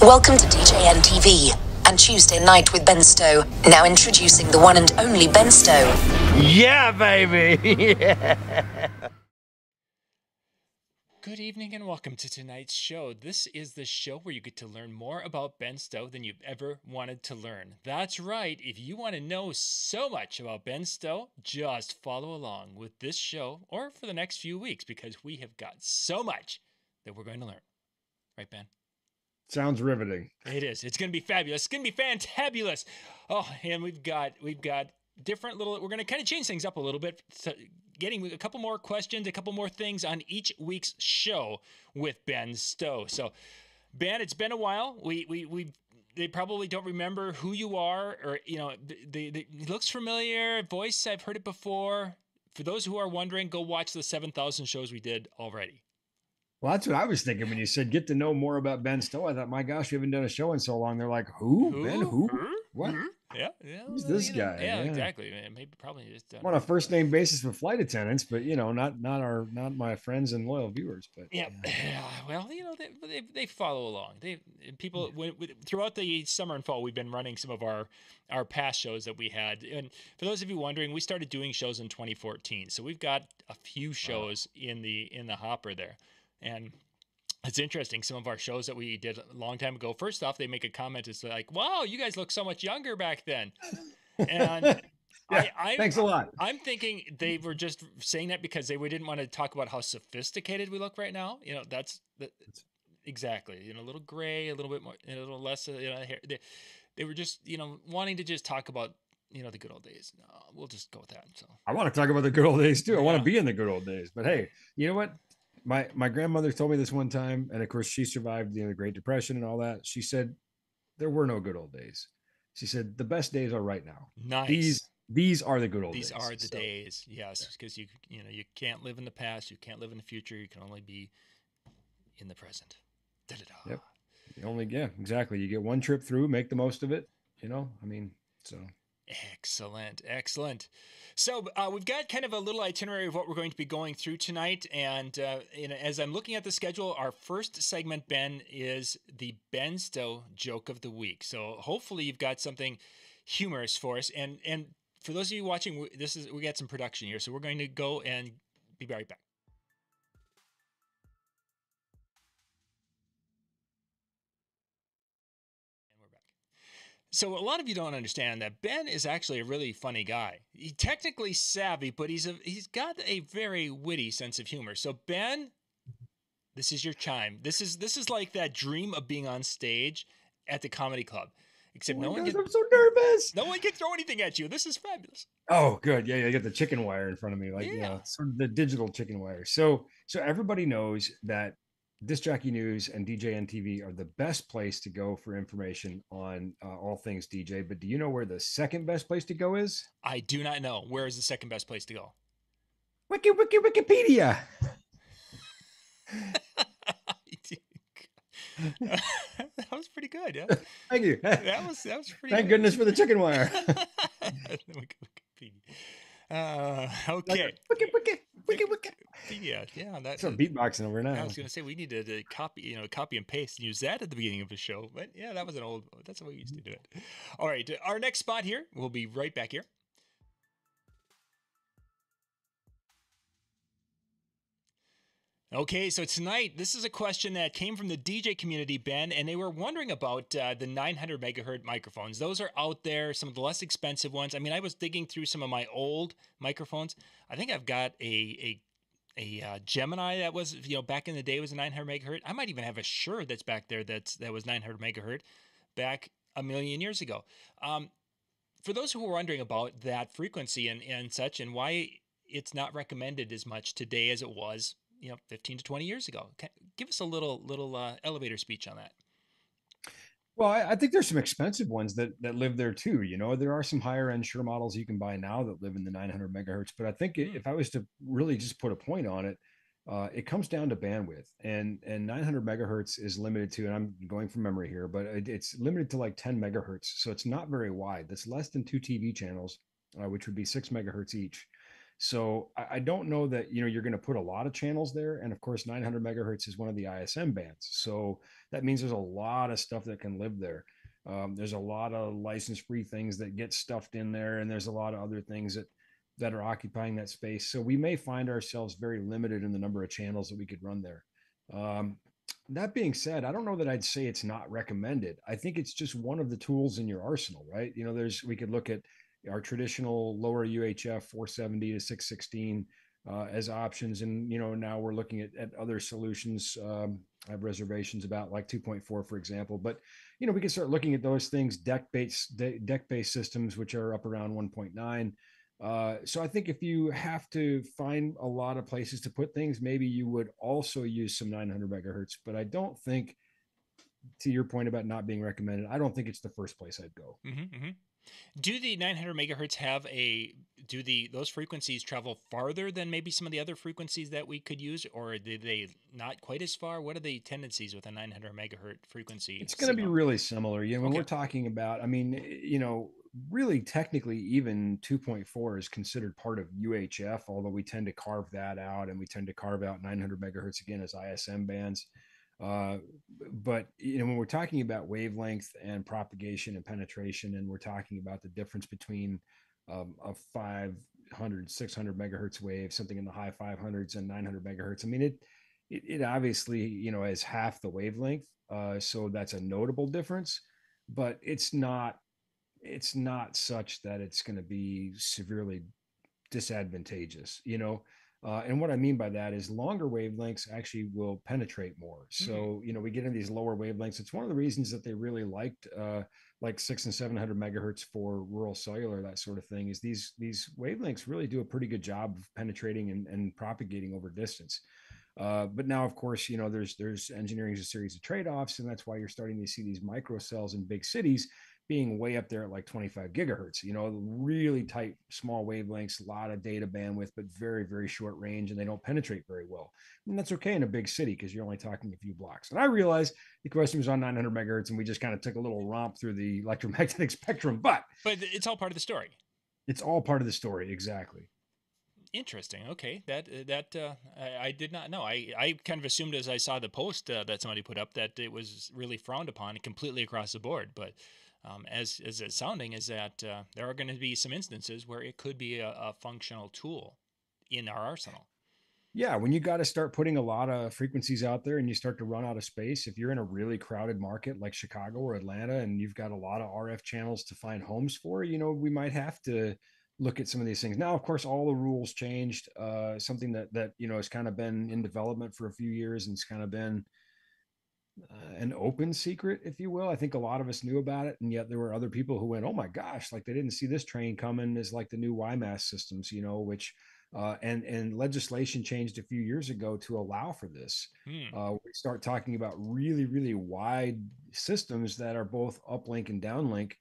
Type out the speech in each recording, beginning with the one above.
Welcome to DJNTV and Tuesday Night with Ben Stowe. Now introducing the one and only Ben Stowe. Yeah, baby! Yeah. Good evening and welcome to tonight's show. This is the show where you get to learn more about Ben Stowe than you've ever wanted to learn. That's right. If you want to know so much about Ben Stowe, just follow along with this show or for the next few weeks because we have got so much that we're going to learn. Right, Ben? Sounds riveting. It is. It's going to be fabulous. It's going to be fantabulous. Oh, and we've got different little, we're going to kind of change things up a little bit, so getting a couple more questions, a couple more things on each week's show with Ben Stowe. So, Ben, it's been a while. They probably don't remember who you are, or it looks familiar. Voice, I've heard it before. For those who are wondering, go watch the 7,000 shows we did already. Well, that's what I was thinking when you said get to know more about Ben Stowe. I thought, my gosh, you haven't done a show in so long. They're like, who? Ben who? What? Yeah. Who's this guy? Yeah, exactly. Maybe probably just I'm on a first name basis with flight attendants, but not my friends and loyal viewers. But yeah. Well, they follow along. People throughout the summer and fall, we've been running some of our past shows that we had. And for those of you wondering, we started doing shows in 2014, so we've got a few shows in the hopper there. And it's interesting, some of our shows that we did a long time ago, first off, they make a comment. It's like, wow, you guys look so much younger back then. And yeah, thanks a lot. I'm thinking they were just saying that because they didn't want to talk about how sophisticated we look right now. That's exactly, a little gray, a little bit more, a little less, hair. They were just, wanting to just talk about, the good old days. No, we'll just go with that. So I want to talk about the good old days too. I want to be in the good old days, but hey, you know what? My grandmother told me this one time, and of course she survived the Great Depression and all that. She said there were no good old days. She said the best days are right now. Nice. These are the good old days. These are the days. Yes, because you can't live in the past, you can't live in the future. You can only be in the present. Da-da-da. Yep. Exactly. You get one trip through, make the most of it. So. Excellent. So we've got kind of a little itinerary of what we're going to be going through tonight. And as I'm looking at the schedule, our first segment, Ben, is the Ben Stowe Joke of the Week. So hopefully you've got something humorous for us. And for those of you watching, we got some production here. So we're going to go and be right back. So a lot of you don't understand that Ben is actually a really funny guy. He's technically savvy, but he's got a very witty sense of humor. So Ben, this is your chime. This is like that dream of being on stage at the comedy club. Except I'm so nervous. No one can throw anything at you. This is fabulous. Oh, good. Yeah, you got the chicken wire in front of me, sort of the digital chicken wire. So everybody knows that Disc Jockey News and DJNTV are the best place to go for information on all things DJ. But do you know where the second best place to go is? I do not know. Where is the second best place to go? Wikipedia. That was pretty good. Yeah. Thank you. That was pretty. Thank goodness for the chicken wire. Okay. Yeah. That's some beatboxing over now. I was going to say we needed to copy and paste and use that at the beginning of the show. But yeah, that's the way we used to do it. All right, our next spot here, we'll be right back here. Okay, so tonight, this is a question that came from the DJ community, Ben, and they were wondering about the 900 megahertz microphones. Those are out there, some of the less expensive ones. I mean, I was digging through some of my old microphones. I think I've got a Gemini that was, back in the day was a 900 megahertz. I might even have a Shure that's back there that was 900 megahertz back a million years ago. For those who are wondering about that frequency and such, and why it's not recommended as much today as it was 15 to 20 years ago. Give us a little elevator speech on that. Well, I think there's some expensive ones that live there too. There are some higher end Shure models you can buy now that live in the 900 megahertz. But I think if I was to really just put a point on it, it comes down to bandwidth, and 900 megahertz is limited to, and I'm going from memory here, but it's limited to like 10 megahertz. So it's not very wide. That's less than 2 TV channels, which would be 6 megahertz each. So I don't know that, you're going to put a lot of channels there. And of course, 900 megahertz is one of the ISM bands. So that means there's a lot of stuff that can live there. There's a lot of license-free things that get stuffed in there, and there's a lot of other things that are occupying that space. So we may find ourselves very limited in the number of channels that we could run there. Um, that being said, I don't know that I'd say it's not recommended. I think it's just one of the tools in your arsenal, right? We could look at our traditional lower UHF 470 to 616 as options. And, now we're looking at other solutions. I have reservations about like 2.4, for example, but, we can start looking at those things, deck-based systems, which are up around 1.9. So I think if you have to find a lot of places to put things, maybe you would also use some 900 megahertz, but I don't think, to your point about not being recommended, I don't think it's the first place I'd go. Do the 900 megahertz those frequencies travel farther than maybe some of the other frequencies that we could use, or do they not quite as far? What are the tendencies with a 900 megahertz frequency It's going to be signal? really similar. When we're Okay. talking about, really technically, even 2.4 is considered part of UHF, although we tend to carve that out, and we tend to carve out 900 megahertz again as ISM bands. Uh, but when we're talking about wavelength and propagation and penetration, and we're talking about the difference between a 500, 600 megahertz wave, something in the high 500s, and 900 megahertz. I mean, it obviously has half the wavelength, so that's a notable difference, but it's not such that it's going to be severely disadvantageous, and what I mean by that is longer wavelengths actually will penetrate more. So, we get in these lower wavelengths. It's one of the reasons that they really liked like 600 and 700 megahertz for rural cellular, that sort of thing, is these wavelengths really do a pretty good job of penetrating and propagating over distance. But now, of course, there's engineering is a series of trade-offs, and that's why you're starting to see these microcells in big cities being way up there at like 25 gigahertz, really tight, small wavelengths, a lot of data bandwidth, but very, very short range, and they don't penetrate very well. And that's okay in a big city because you're only talking a few blocks. And I realize the question was on 900 megahertz, and we just kind of took a little romp through the electromagnetic spectrum, but it's all part of the story. It's all part of the story. Exactly. Interesting. Okay, I did not know. I kind of assumed as I saw the post that somebody put up that it was really frowned upon completely across the board. But as it's sounding is that there are going to be some instances where it could be a functional tool in our arsenal. Yeah, when you got to start putting a lot of frequencies out there and you start to run out of space, if you're in a really crowded market like Chicago or Atlanta and you've got a lot of RF channels to find homes for, we might have to look at some of these things. Now, of course, all the rules changed. Something that has kind of been in development for a few years, and it's kind of been an open secret, if you will. I think a lot of us knew about it, and yet there were other people who went, "Oh my gosh, like they didn't see this train coming." Is like the new WiMAS systems, which and legislation changed a few years ago to allow for this. We start talking about really, really wide systems that are both uplink and downlink.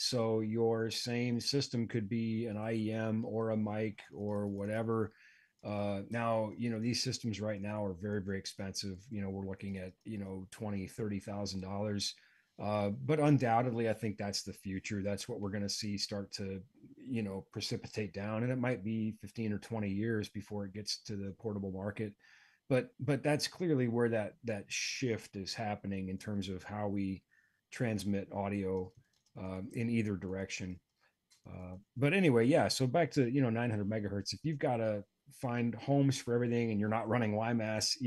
So your same system could be an IEM or a mic or whatever. Now, these systems right now are very, very expensive. We're looking at, $20,000, $30,000. But undoubtedly, I think that's the future. That's what we're going to see start to, precipitate down. And it might be 15 or 20 years before it gets to the portable market. But that's clearly where that shift is happening in terms of how we transmit audio in either direction. But anyway, yeah. So back to 900 megahertz. If you've got to find homes for everything and you're not running WiMAS,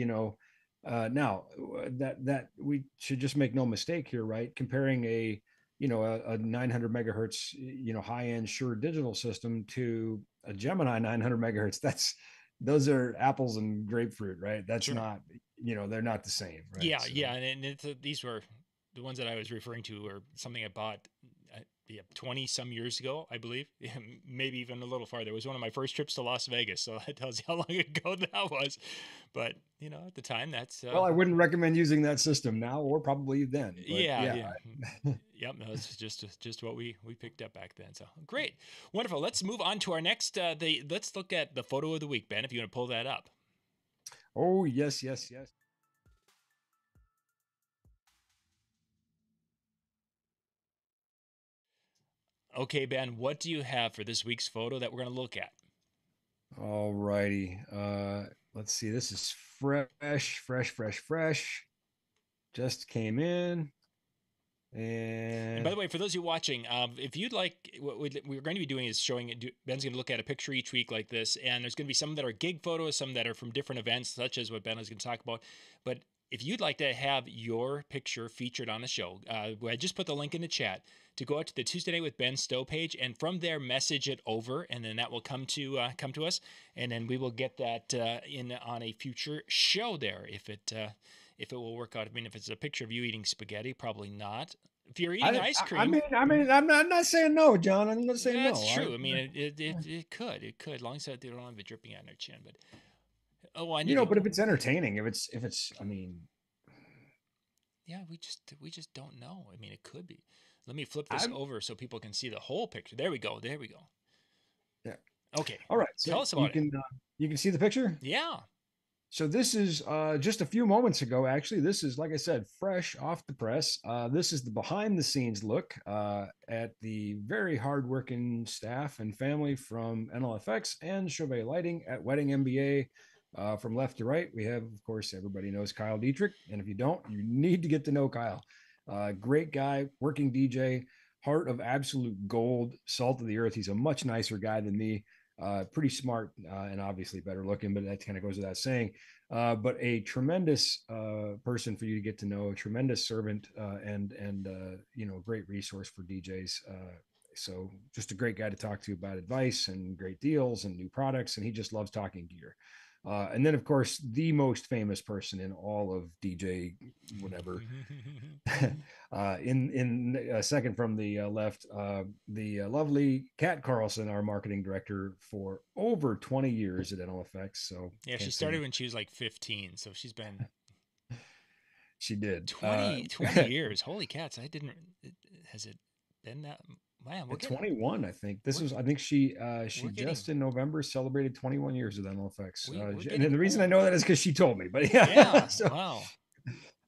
now that we should just make no mistake here, right? Comparing a 900 megahertz high end Shure digital system to a Gemini 900 megahertz. Those are apples and grapefruit, right? That's Sure. not they're not the same, right? Yeah, so. Yeah, and these were the ones that I was referring to, were something I bought 20 some years ago, I believe, maybe even a little farther. It was one of my first trips to Las Vegas, so that tells you how long ago that was. But at the time, that's well, I wouldn't recommend using that system now or probably then. But yeah. Yep, no, it's just what we picked up back then. So great, wonderful. Let's move on to our next. Let's look at the photo of the week, Ben. If you want to pull that up. Oh yes, yes, yes. Okay, Ben, what do you have for this week's photo that we're going to look at? All righty. Let's see. This is fresh. Just came in. And And by the way, for those of you watching, if you'd like, what we're going to be doing is showing it. Ben's going to look at a picture each week like this, and there's going to be some that are gig photos, some that are from different events, such as what Ben is going to talk about. But if you'd like to have your picture featured on the show, I just put the link in the chat to go out to the Tuesday Night with Ben Stowe page, and from there message it over, and then that will come to us, and then we will get that in on a future show there if it will work out. I mean, if it's a picture of you eating spaghetti, probably not. If you're eating ice cream, I'm not saying no, John. I'm not saying that's no. true. I mean, it could, as long as they don't have it dripping on their chin. But oh, I You need know, to. but if it's entertaining, if it's, I mean, Yeah, we just don't know. I mean, it could be. Let me flip this I'm over so people can see the whole picture. There we go. There we go. yeah. Okay, All right. So tell us about it. you can see the picture. Yeah. So this is just a few moments ago. Actually, this is, like I said, fresh off the press. This is the behind the scenes look at the very hardworking staff and family from NLFX and Chauvet Lighting at Wedding MBA. From left to right, we have, of course, everybody knows Kyle Dietrich, and if you don't, you need to get to know Kyle. Great guy, working DJ, heart of absolute gold, salt of the earth. He's a much nicer guy than me. Pretty smart and obviously better looking, but that kind of goes without saying. But a tremendous person for you to get to know, a tremendous servant, and you know, great resource for DJs. So just a great guy to talk to about advice and great deals and new products, and he just loves talking gear. And then, of course, the most famous person in all of DJ, whatever, in second from the left, the lovely Kat Carlson, our marketing director for over 20 years at NLFX. So Yeah, she can't started say when she was like 15, so she's been she did. 20 years. Holy cats! I didn't. Has it been that? Man, At 21, I think this we're, was. I think she we're just getting in November celebrated 21 years with NLFX. we're And getting the reason I old. know that is because she told me. But yeah, Yeah. so Wow.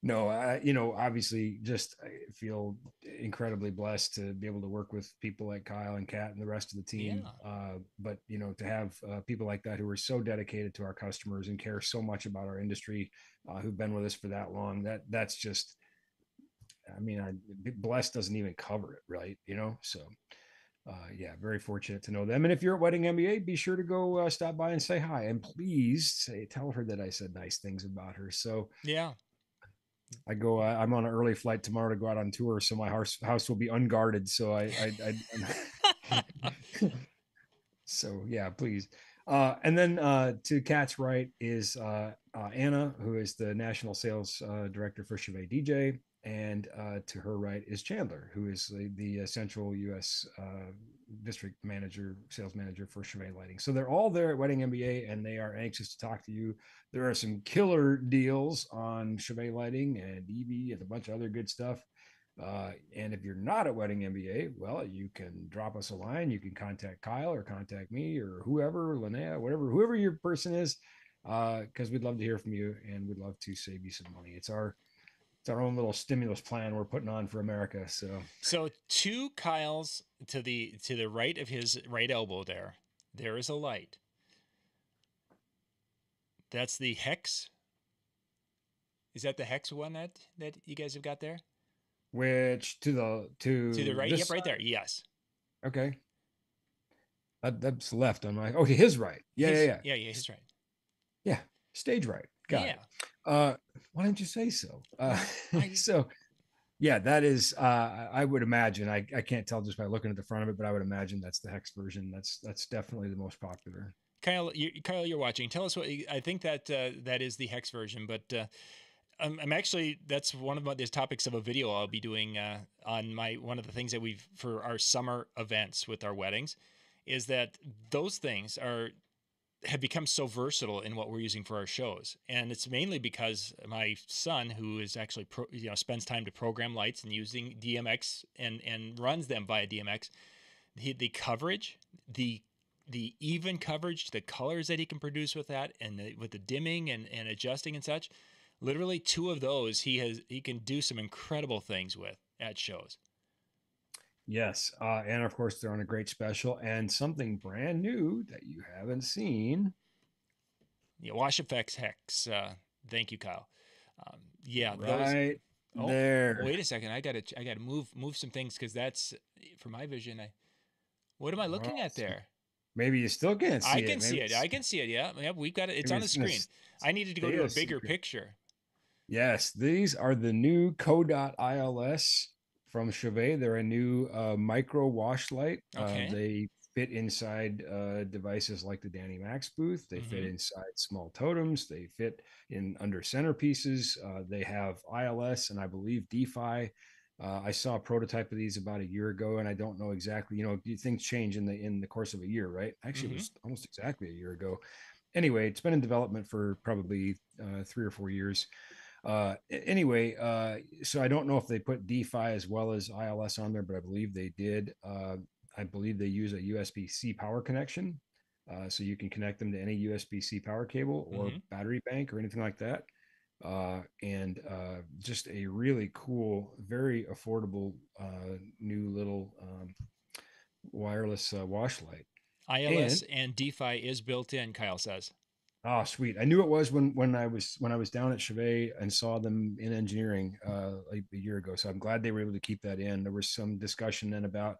no, you know, obviously, just I feel incredibly blessed to be able to work with people like Kyle and Kat and the rest of the team. Yeah. But you know, to have people like that who are so dedicated to our customers and care so much about our industry, who've been with us for that long, that's just, I mean, blessed doesn't even cover it, right? You know, so. Yeah, very fortunate to know them. And if you're at Wedding MBA, be sure to go stop by and say hi. And please tell her that I said nice things about her. So Yeah. I'm on an early flight tomorrow to go out on tour, so my house will be unguarded. So so yeah, please. And then to Kat's right is Anna, who is the national sales director for Chauvet DJ, and to her right is Chandler, who is the central U.S. District manager, sales manager for Chauvet Lighting. So they're all there at Wedding MBA, and they are anxious to talk to you. There are some killer deals on Chauvet Lighting and EV and a bunch of other good stuff. And if you're not at Wedding MBA, well, you can drop us a line. You can contact Kyle or contact me or whoever, Linnea, whoever your person is, because we'd love to hear from you and we'd love to save you some money. It's our own little stimulus plan we're putting on for America. So two Kyles to the right of his right elbow there is a light. That's the hex. Is that the hex one that you guys have got there? Which to To the right? this Yep, right side? there. Yes. Okay, that's left on my. Okay, his right. Yeah. Yeah, his right. Yeah, stage right. Got Yeah. it. Why didn't you say so? Well, So yeah, that is. I would imagine. I can't tell just by looking at the front of it, but I would imagine that's the hex version. That's definitely the most popular. Kyle, you're watching. Tell us what I think that that is the hex version, but I'm actually that's one of the topics of a video I'll be doing on one of the things that we've for our summer events with our weddings, is that those things have become so versatile in what we're using for our shows, and it's mainly because my son, who is actually spends time to program lights and using DMX and runs them via DMX, the coverage, the even coverage, the colors that he can produce with that, and with the dimming and adjusting and such. Literally two of those he can do some incredible things with at shows. Yes. And of course, they're on a great special and something brand new that you haven't seen. Yeah, Wash Effects Hex. Thank you, Kyle. Yeah, those. Right Oh, there. wait a second. I gotta move some things because that's for my vision. What am I Oh, looking at there? maybe you still can't I see it. can see it. I can see it. Yeah, yeah. We've got it. It's Maybe on the it's going to screen. I needed to go stay to a a bigger secret. picture. Yes, these are the new Co.ILS from Chauvet. They're a new micro wash light. Okay. They fit inside devices like the Danny Max booth. They fit Mm-hmm. inside small totems. They fit in under centerpieces. They have ILS and I believe DeFi. I saw a prototype of these about a year ago, and I don't know exactly. Things change in the course of a year, right? Actually, it Mm-hmm. was almost exactly a year ago. Anyway, it's been in development for probably 3 or 4 years. So I don't know if they put DeFi as well as ILS on there, but I believe they did. I believe they use a USB-C power connection, so you can connect them to any USB-C power cable or Mm-hmm. battery bank or anything like that. And just a really cool, very affordable new little wireless wash light. ILS And and DeFi is built in. Kyle says. oh, sweet! I knew it was when I was down at Chevet and saw them in engineering like a year ago. So I'm glad they were able to keep that in. There was some discussion then about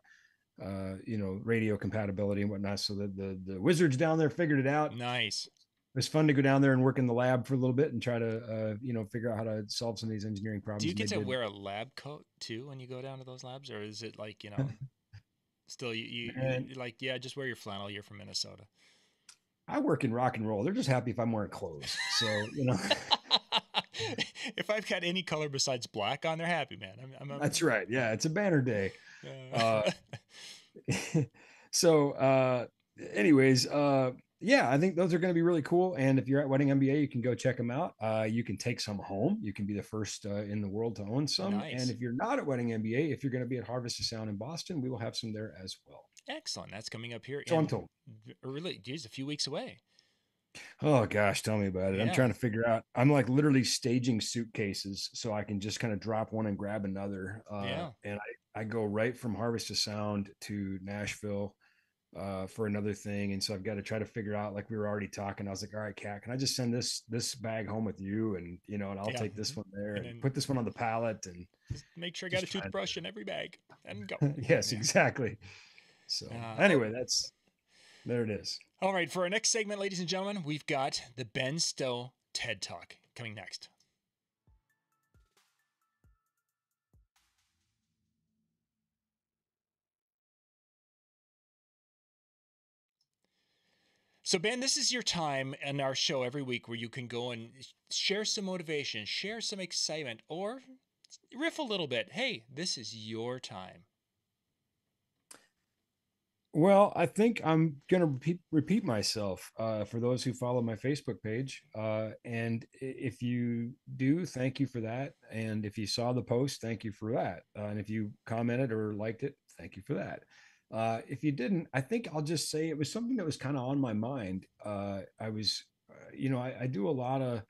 radio compatibility and whatnot. So the wizards down there figured it out. Nice. It was fun to go down there and work in the lab for a little bit and try to figure out how to solve some of these engineering Do problems. you And they get to did. wear a lab coat too when you go down to those labs, or is it like still And you like yeah, just wear your flannel. You're from Minnesota. I work in rock and roll. They're just happy if I'm wearing clothes. So If I've got any color besides black on, they're happy, man. that's right. Yeah, it's a banner day. Uh, uh, so anyways yeah, I think those are going to be really cool, and if you're at Wedding MBA, you can go check them out. You can take some home. You can be the first in the world to own some, and nice. if you're not at Wedding MBA, if you're going to be at Harvest of Sound in Boston, we will have some there as well. Excellent. That's coming up here So I'm in told. early, geez, a few weeks away. Oh gosh, tell me about it. I'm Yeah. trying to figure out. I'm like literally staging suitcases so I can just kind of drop one and grab another. Yeah. And I go right from Harvest of Sound to Nashville for another thing. And so I've got to try to figure out, like we were already talking. I was like, all right, Kat, can I just send this bag home with you? And and I'll Yeah. take this one there And and then put this one on the pallet and just make sure I got a just trying toothbrush in every bag and go. to yes, Yeah. exactly. So Oh, anyway, that's there it is. all right. For our next segment, ladies and gentlemen, we've got the Ben Stowe TED Talk coming next. So, Ben, this is your time in our show every week where you can go and share some motivation, share some excitement, or riff a little bit. Hey, this is your time. Well, I think I'm going to repeat myself for those who follow my Facebook page. And if you do, thank you for that. And if you saw the post, thank you for that. And if you commented or liked it, thank you for that. If you didn't, I think I'll just say it was something that was kind of on my mind. I was, I do a lot of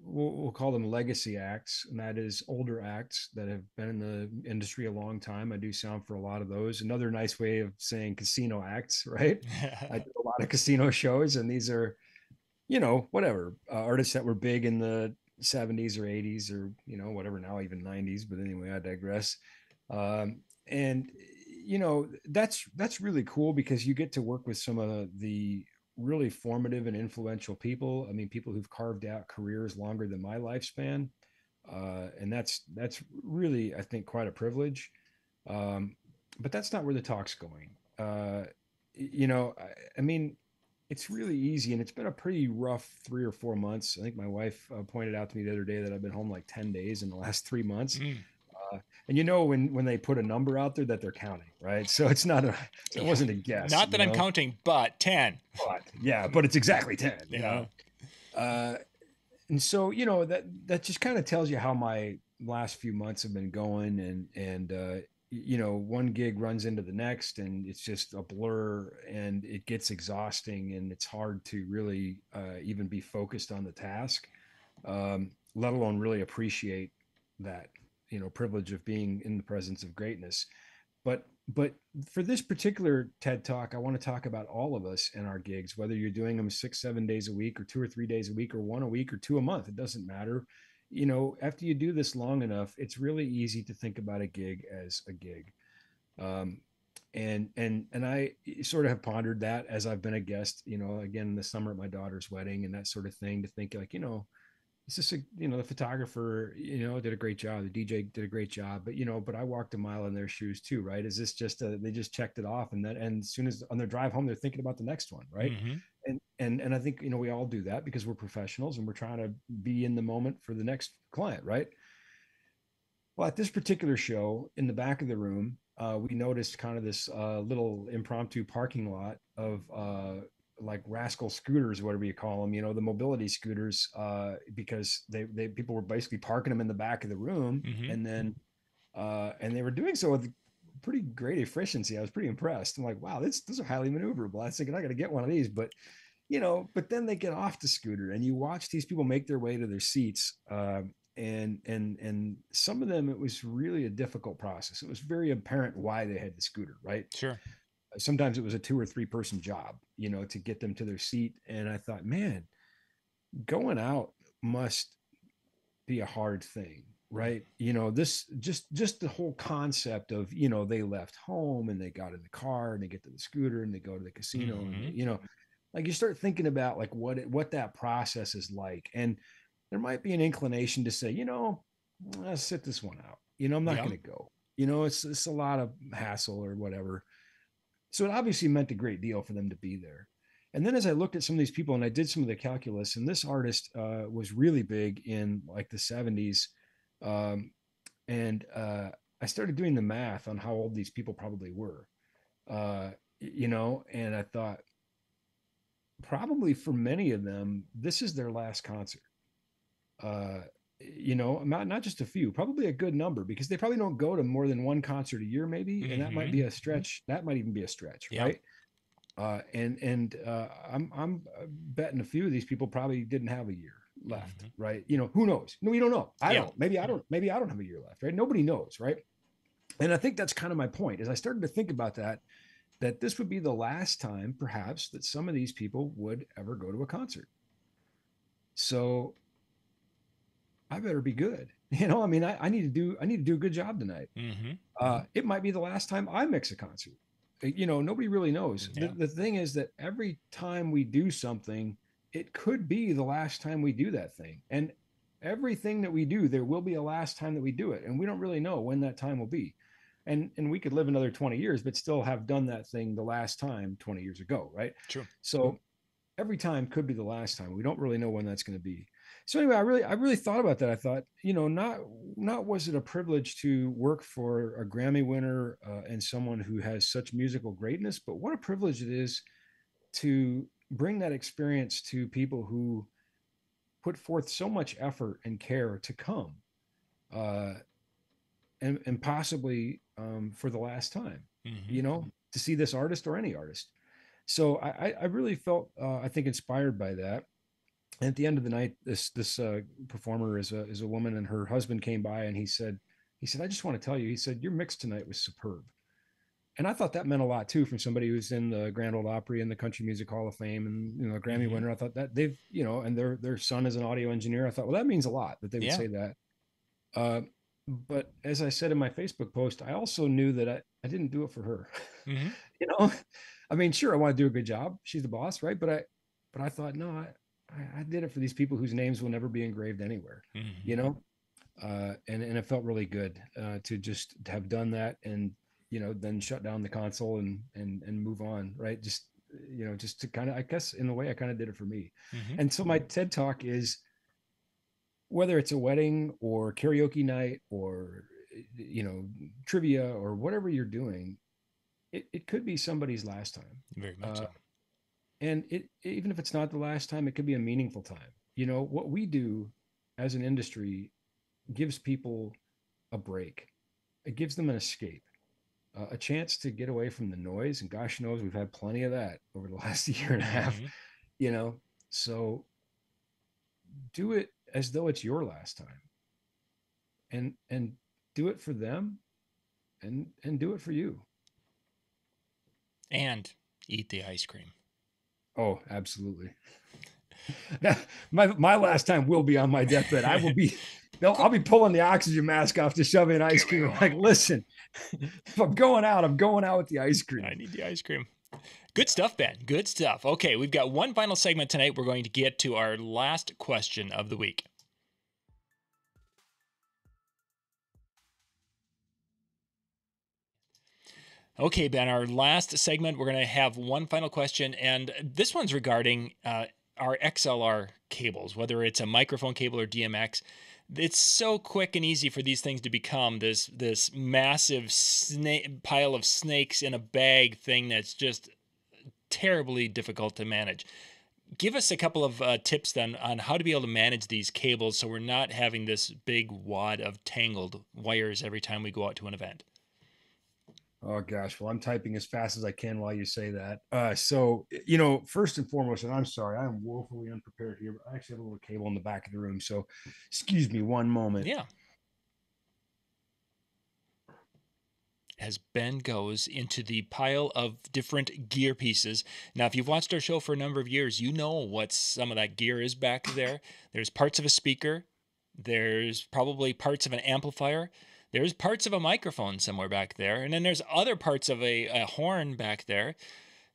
we'll call them legacy acts, and that is older acts that have been in the industry a long time. I do sound for a lot of those. Another nice way of saying casino acts, right? I do a lot of casino shows, and these are, whatever artists that were big in the 70s or 80s or whatever now, even 90s. But anyway, I digress. And that's really cool because you get to work with some of the really formative and influential people. I mean, people who've carved out careers longer than my lifespan, and that's really, I think, quite a privilege. Um, but that's not where the talk's going. I mean, it's really easy, and it's been a pretty rough 3 or 4 months. I think my wife pointed out to me the other day that I've been home like 10 days in the last 3 months. Mm, And when they put a number out there that they're counting, right? So it yeah. wasn't a guess, Not that I'm counting, but 10. but yeah, but it's exactly 10, Yeah. Uh, and so that just kind of tells you how my last few months have been going, and one gig runs into the next, and it's just a blur, and it gets exhausting, and it's hard to really even be focused on the task, let alone really appreciate that privilege of being in the presence of greatness. but for this particular TED talk, I want to talk about all of us and our gigs, whether you're doing them 6, 7 days a week or 2 or 3 days a week or one a week or two a month. It doesn't matter. You know, after you do this long enough, it's really easy to think about a gig as a gig. Um, and I sort of have pondered that as I've been a guest, you know, again in the summer at my daughter's wedding and that sort of thing, to think like, you know, it's just a, you know, the photographer, you know, did a great job, the DJ did a great job, but you know, but I walked a mile in their shoes too, right? Is this just a, they just checked it off, and then, and as soon as on their drive home they're thinking about the next one, right? Mm-hmm. And I think, you know, we all do that because we're professionals and we're trying to be in the moment for the next client, right? Well, at this particular show, in the back of the room, we noticed kind of this little impromptu parking lot of like rascal scooters, whatever you call them, you know, the mobility scooters, because they people were basically parking them in the back of the room, Mm-hmm. and they were doing so with pretty great efficiency. I was pretty impressed. I'm like, wow, those are highly maneuverable. I was thinking I got to get one of these, but you know, but then they get off the scooter and you watch these people make their way to their seats. And some of them, it was really a difficult process. It was very apparent why they had the scooter, right? Sure. Sometimes it was a 2 or 3 person job, you know, to get them to their seat. And I thought, man, going out must be a hard thing, right? You know, this just the whole concept of, you know, they left home and they got in the car and they get to the scooter and they go to the casino and they, Mm-hmm. you know, like you start thinking about like what that process is like, and there might be an inclination to say, you know, let's sit this one out. You know, I'm not Yeah. going to go. You know, it's a lot of hassle or whatever. So it obviously meant a great deal for them to be there. And then as I looked at some of these people and I did some of the calculus, and this artist was really big in like the 70s. Um, and I started doing the math on how old these people probably were, you know, and I thought probably for many of them, this is their last concert. Uh, you know, not just a few, probably a good number, because they probably don't go to more than one concert a year, maybe, and that might Mm-hmm. be a stretch. That might even be a stretch, Yeah. right? And I'm betting a few of these people probably didn't have a year left, Mm-hmm. right? You know, who knows? No, we don't know. I Yeah. don't. Maybe I don't. Maybe I don't have a year left, right? Nobody knows, right? And I think that's kind of my point. As I started to think about that, that this would be the last time, perhaps, that some of these people would ever go to a concert. So I better be good. You know, I mean, I need to do a good job tonight. Mm-hmm. It might be the last time I mix a concert. You know, nobody really knows. Yeah. The thing is that every time we do something, it could be the last time we do that thing. And everything that we do, there will be a last time that we do it. And we don't really know when that time will be. And we could live another 20 years, but still have done that thing the last time 20 years ago, right? True. So every time could be the last time. We don't really know when that's going to be. So anyway, I really thought about that. I thought, you know, not was it a privilege to work for a Grammy winner and someone who has such musical greatness, but what a privilege it is to bring that experience to people who put forth so much effort and care to come, uh, and possibly for the last time, Mm-hmm. you know, to see this artist or any artist. So I really felt I think inspired by that. And at the end of the night, this performer is a woman, and her husband came by and he said, I just want to tell you, he said, your mix tonight was superb. And I thought that meant a lot too, from somebody who's in the Grand Ole Opry and the Country Music Hall of Fame and, you know, a Grammy Mm-hmm. winner. I thought that they've, you know, and their son is an audio engineer. I thought, well, that means a lot that they would Yeah. say that. Uh, but as I said in my Facebook post, I also knew that I didn't do it for her. Mm-hmm. You know, I mean, sure, I want to do a good job. She's the boss, right? But I thought, no, I did it for these people whose names will never be engraved anywhere, Mm-hmm. you know? And it felt really good to just have done that, and, you know, then shut down the console and move on, right? Just, you know, just to kind of, I guess in a way I kind of did it for me. Mm-hmm. And so my TED talk is, whether it's a wedding or karaoke night or, you know, trivia or whatever you're doing, it could be somebody's last time. Very much Uh, so. and it, even if it's not the last time, it could be a meaningful time. You know, what we do as an industry gives people a break. It gives them an escape, a chance to get away from the noise. And gosh knows we've had plenty of that over the last year and a half, Mm-hmm. you know. So do it as though it's your last time, and do it for them, and do it for you. And eat the ice cream. Oh, absolutely. Now, my last time will be on my deathbed. I will be. I'll be pulling the oxygen mask off to shove in ice cream. Like, listen, if I'm going out with the ice cream. I need the ice cream. Good stuff, Ben. Good stuff. Okay, we've got one final segment tonight. We're going to get to our last question of the week. Okay, Ben, our last segment, we're going to have one final question, and this one's regarding our XLR cables, whether it's a microphone cable or DMX. It's so quick and easy for these things to become this massive pile of snakes in a bag thing that's just terribly difficult to manage. Give us a couple of tips then on how to be able to manage these cables so we're not having this big wad of tangled wires every time we go out to an event. Oh gosh, well, I'm typing as fast as I can while you say that. So, first and foremost, and I'm sorry, I'm woefully unprepared here, but I actually have a little cable in the back of the room. So, excuse me one moment. Yeah. As Ben goes into the pile of different gear pieces. Now, if you've watched our show for a number of years, you know what some of that gear is back there. There's parts of a speaker. There's probably parts of an amplifier. There's parts of a microphone somewhere back there. And then there's other parts of a horn back there.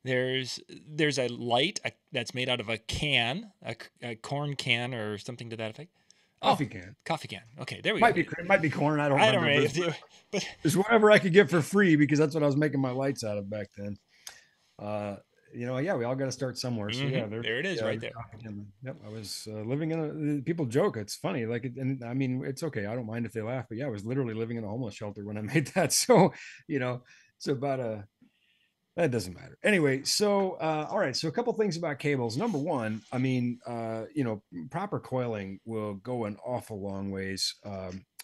There's a light that's made out of a can, a corn can or something to that effect. Coffee can. Coffee can. Okay, there we go. Might be corn. I don't remember. But it's whatever I could get for free because that's what I was making my lights out of back then. We all got to start somewhere. So yeah, there it is, right there. Yep, I was living in people joke. It's funny, and I mean, it's okay. I don't mind if they laugh, but yeah, I was literally living in a homeless shelter when I made that. So, it's about that doesn't matter. Anyway, so all right. So a couple things about cables. Number one, I mean, proper coiling will go an awful long ways.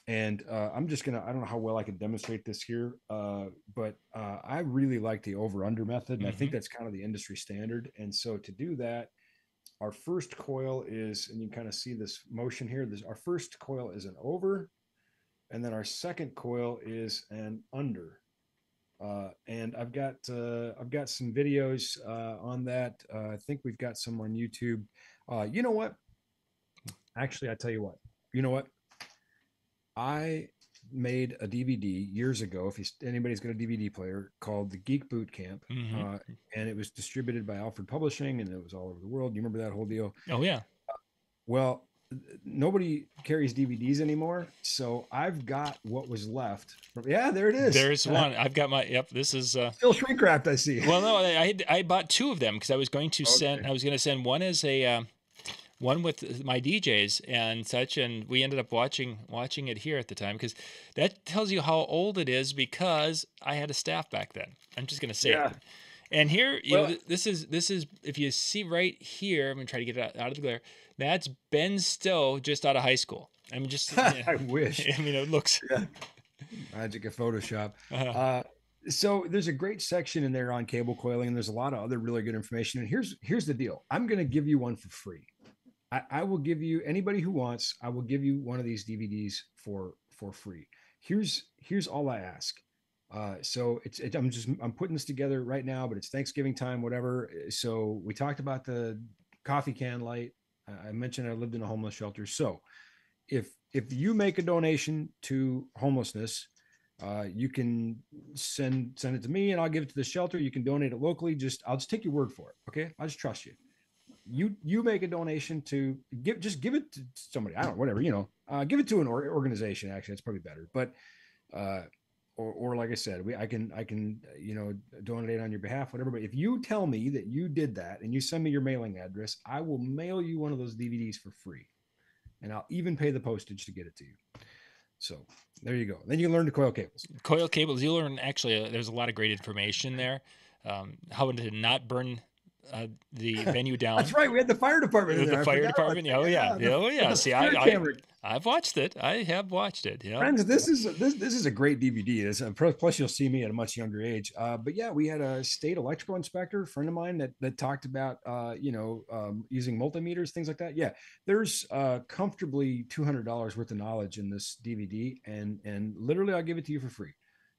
I'm just gonna. I don't know how well I can demonstrate this here, but I really like the over/under method, and I think that's kind of the industry standard. And so to do that, our first coil is, and you kind of see this motion here. Our first coil is an over, and then our second coil is an under. And I've got some videos on that. I think we've got some on YouTube. You know what? Actually, I tell you what. You know what? I made a DVD years ago. If anybody's got a DVD player, called The Geek Boot Camp, and it was distributed by Alfred Publishing, and it was all over the world. You remember that whole deal? Oh yeah. Well, nobody carries DVDs anymore, so I've got what was left. Yeah, there it is. There's one. I've got my. Yep, this is still shrink wrapped. I see. Well, no, I bought two of them because I was going to send. I was going to send one as a one with my DJs and such, and we ended up watching it here at the time because that tells you how old it is because I had a staff back then. I'm just going to say it. And here, this is if you see right here, I'm going to try to get it out of the glare. That's Ben Stowe just out of high school. I mean, just I wish. I mean, it looks magic of Photoshop. So there's a great section in there on cable coiling, and there's a lot of other really good information. And here's the deal: I'm going to give you one for free. I will give you, anybody who wants, I will give you one of these DVDs for free. Here's all I ask. So I'm putting this together right now, but it's Thanksgiving time, whatever. So we talked about the coffee can light. I mentioned I lived in a homeless shelter. So if you make a donation to homelessness, you can send it to me and I'll give it to the shelter. You can donate it locally. I'll just take your word for it. Okay. I'll just trust you. You make a donation to give it to somebody. I don't know, whatever, give it to an organization. Actually, that's probably better. But, or like I said, I can donate on your behalf, whatever. But if you tell me that you did that and you send me your mailing address, I will mail you one of those DVDs for free, and I'll even pay the postage to get it to you. So there you go. Then you learn to coil cables. Coil cables. You learn actually. There's a lot of great information there. How to not burn the venue down. That's right. We had the fire department in there. The fire department. Oh yeah. See, I've watched it. I have watched it. Yeah. Friends, this is a great DVD. Plus, you'll see me at a much younger age. But yeah, we had a state electrical inspector, a friend of mine, that talked about using multimeters, things like that. Yeah, there's comfortably $200 worth of knowledge in this DVD, and literally I'll give it to you for free.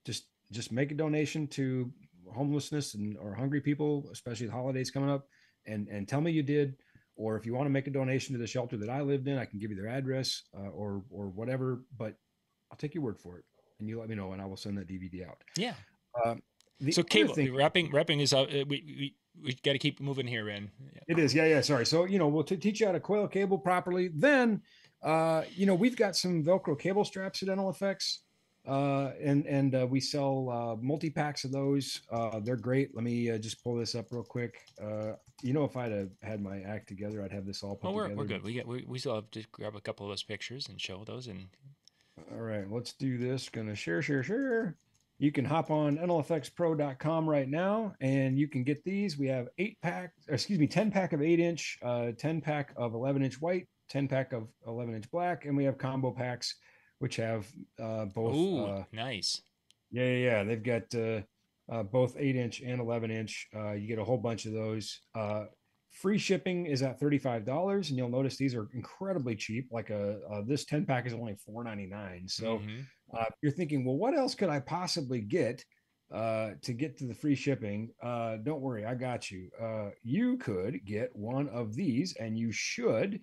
Just just make a donation to homelessness or hungry people, especially the holidays coming up, and tell me you did. Or if you want to make a donation to the shelter that I lived in, I can give you their address or whatever. But I'll take your word for it, and you let me know, and I will send that DVD out. Yeah. Uh, the So other cable thing, wrapping is up. We got to keep moving here, Ben. Yeah. it is, yeah. Sorry. So we'll teach you how to coil a cable properly. Then, we've got some Velcro cable straps at Dental Effects, and we sell multi packs of those. They're great. Let me just pull this up real quick. If I'd have had my act together, I'd have this all put together. We're good. We still have to grab a couple of those pictures and show those. And all right, let's do this. Gonna share. You can hop on NLFXPro.com right now, and you can get these. We have 10 pack of 8-inch, 10 pack of 11-inch white, 10 pack of 11-inch black, and we have combo packs, which have both. Ooh, nice. Yeah. They've got both 8-inch and 11-inch. You get a whole bunch of those. Free shipping is at $35, and you'll notice these are incredibly cheap. Like this 10 pack is only $4.99. So you're thinking, well, what else could I possibly get to get to the free shipping? Don't worry, I got you. You could get one of these, and you should.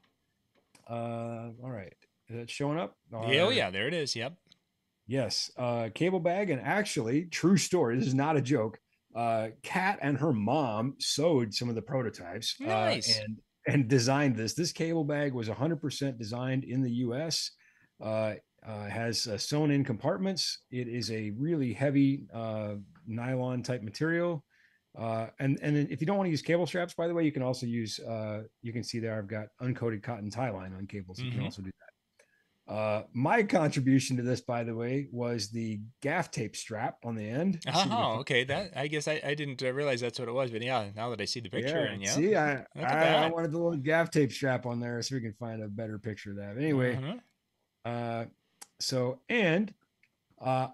All right, is it showing up? Oh yeah, there it is. Yep. Yes, cable bag, and actually, true story. This is not a joke. Kat and her mom sewed some of the prototypes Nice. and designed this. This cable bag was 100% designed in the U.S. Has sewn in compartments. It is a really heavy nylon type material. And if you don't want to use cable straps, by the way, you can also use. You can see there I've got uncoated cotton tie line on cables. You can also do that. My contribution to this, by the way, was the gaff tape strap on the end. Oh, okay. That I guess I didn't realize that's what it was, but yeah, now that I see the picture, and see, I wanted the little gaff tape strap on there so we can find a better picture of that. But anyway,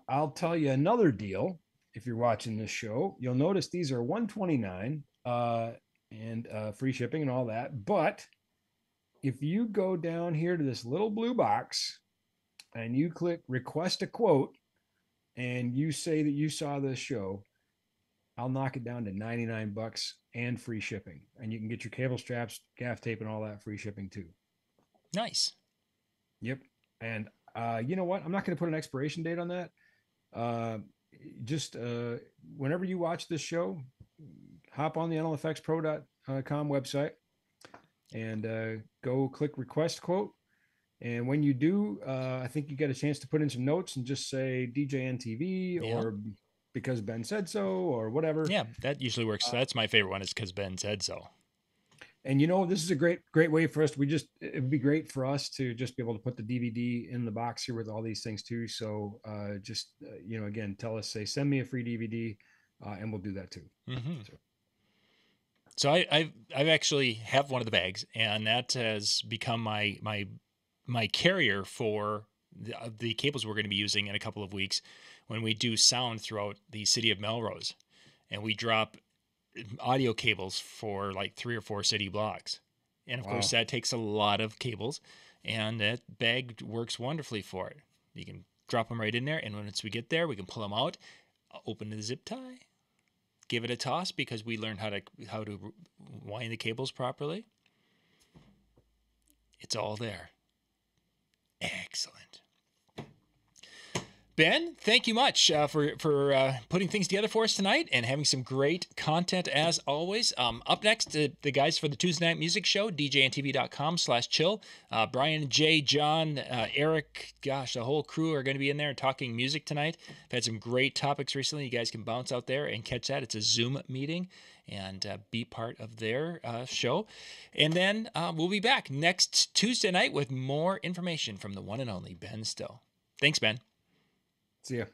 I'll tell you another deal. If you're watching this show, you'll notice these are $129 and free shipping and all that, but if you go down here to this little blue box and you click request a quote and you say that you saw this show, I'll knock it down to $99 and free shipping. And you can get your cable straps, gaff tape, and all that free shipping too. Nice. Yep. And you know what? I'm not going to put an expiration date on that. Just whenever you watch this show, hop on the NLFXPro.com website and go click request quote. And when you do, I think you get a chance to put in some notes and just say DJNTV or because Ben said so or whatever. Yeah, that usually works. That's my favorite one is because Ben said so. And this is a great way for us. It would be great for us to just be able to put the DVD in the box here with all these things too. So again, tell us, send me a free DVD and we'll do that too. So I've actually have one of the bags, and that has become my carrier for the cables we're going to be using in a couple of weeks when we do sound throughout the city of Melrose, and we drop audio cables for like 3 or 4 city blocks. And of course that takes a lot of cables, and that bag works wonderfully for it. You can drop them right in there, and once we get there, we can pull them out, open the zip tie, give it a toss because we learned how to wind the cables properly. It's all there. Excellent. Ben, thank you much for putting things together for us tonight and having some great content as always. Up next, the guys for the Tuesday Night Music Show, DJNTV.com/chill. Brian, Jay, John, Eric, gosh, the whole crew are going to be in there talking music tonight. I've had some great topics recently. You guys can bounce out there and catch that. It's a Zoom meeting and be part of their show. And then we'll be back next Tuesday night with more information from the one and only Ben Stowe. Thanks, Ben. See ya.